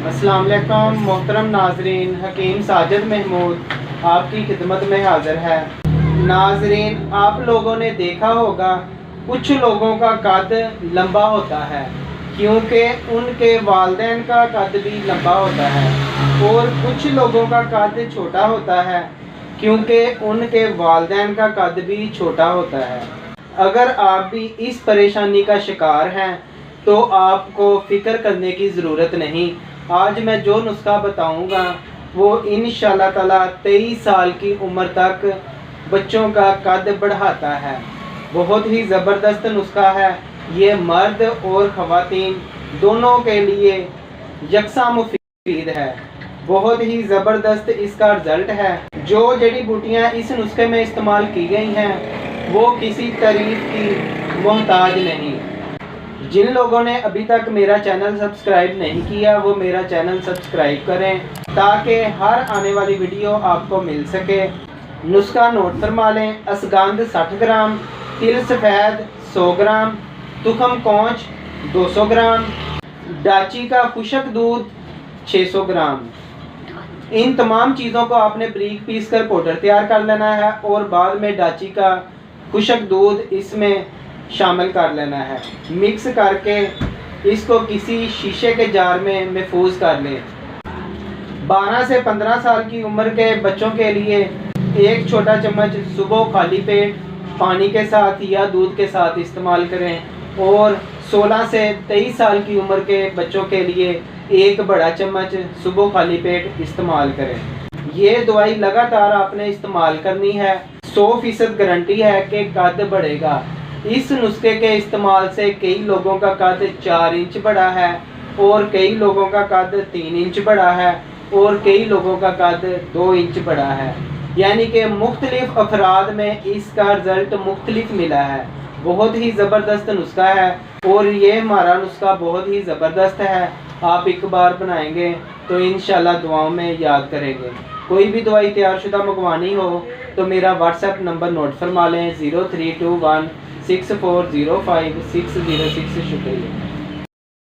अस्सलाम वालेकुम मोहतरम नाजरीन, हकीम साजिद महमूद आपकी खिदमत में हाजिर है। नाजरीन, आप लोगों ने देखा होगा कुछ लोगों का कद लंबा होता है क्योंकि उनके वालिदैन का कद भी लंबा होता है, और कुछ लोगों का कद छोटा होता है क्योंकि उनके वालिदैन का कद भी छोटा होता है। अगर आप भी इस परेशानी का शिकार हैं तो आपको फ़िक्र करने की ज़रूरत नहीं। आज मैं जो नुस्खा बताऊंगा वो इंशाअल्लाह ताला 23 साल की उम्र तक बच्चों का कद बढ़ाता है। बहुत ही ज़बरदस्त नुस्खा है। ये मर्द और ख़वातीन दोनों के लिए यकसा मुफीद है। बहुत ही ज़बरदस्त इसका रिज़ल्ट है। जो जड़ी बूटियाँ इस नुस्खे में इस्तेमाल की गई हैं वो किसी तारीफ़ की मोहताज नहीं। जिन लोगों ने अभी तक मेरा चैनल सब्सक्राइब नहीं किया वो मेरा चैनल सब्सक्राइब करें ताकि हर आने वाली वीडियो आपको मिल सके। नुस्खा नोट फरमा लें। असगंध 60 ग्राम, तिल सफ़ेद 100 ग्राम, तुखम कौच 200 ग्राम, डाची का खुशक दूध 600 ग्राम। इन तमाम चीज़ों को आपने बारीक पीस कर पाउडर तैयार कर लेना है और बाद में डाची का खुशक दूध इसमें शामिल कर लेना है। मिक्स करके इसको किसी शीशे के जार में महफूज कर लें। 12 से 15 साल की उम्र के बच्चों के लिए एक छोटा चम्मच सुबह खाली पेट पानी के साथ या दूध के साथ इस्तेमाल करें, और 16 से 23 साल की उम्र के बच्चों के लिए एक बड़ा चम्मच सुबह खाली पेट इस्तेमाल करें। ये दवाई लगातार आपने इस्तेमाल करनी है। 100% गारंटी है कि कद बढ़ेगा। इस नुस्खे के इस्तेमाल से कई लोगों का कद 4 इंच बढ़ा है, और कई लोगों का कद 3 इंच बढ़ा है, और कई लोगों का कद 2 इंच बढ़ा है। यानी कि मुख्तलिफ अफराद में इसका रिज़ल्ट मुख्तलिफ मिला है। बहुत ही ज़बरदस्त नुस्खा है, और ये हमारा नुस्खा बहुत ही ज़बरदस्त है। आप एक बार बनाएंगे तो इंशाल्लाह दुआओं में याद करेंगे। कोई भी दवाई तैयार शुदा मंगवानी हो तो मेरा व्हाट्सएप नंबर नोट फरमा लें 0321 6405 606। शुक्रिया।